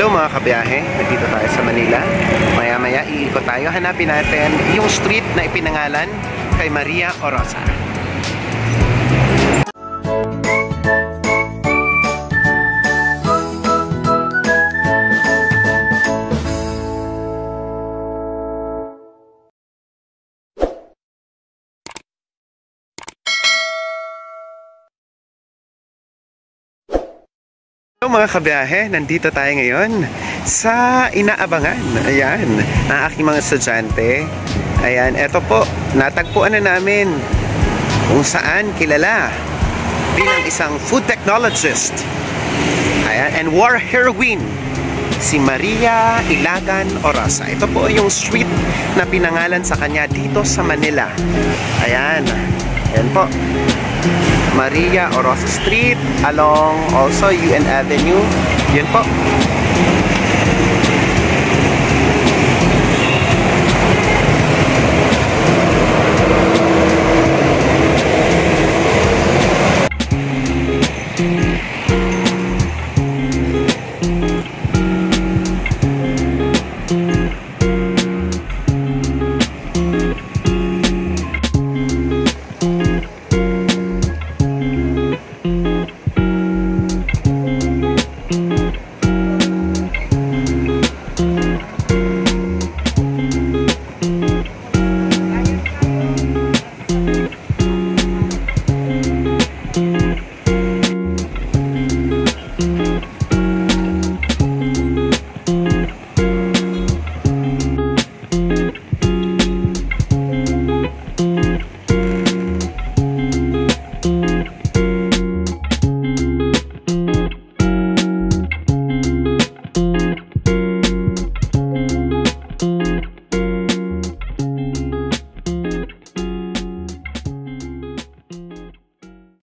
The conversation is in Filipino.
Hello mga kabiyahe, nandito tayo sa Manila. Maya-maya iikot tayo, hanapin natin yung street na ipinangalan kay Maria Orosa. Hello mga kabiyahe, nandito tayo ngayon sa inaabangan. Ayan, ang aking mga estudyante. Ayan, eto po, natagpuan na namin kung saan kilala bilang isang food technologist. Ayan, and war heroine, si Maria Ilagan Orosa. Ito po yung street na pinangalan sa kanya dito sa Manila. Ayan, ayan po. Maria Orosa Street along also UN Avenue. Yun po.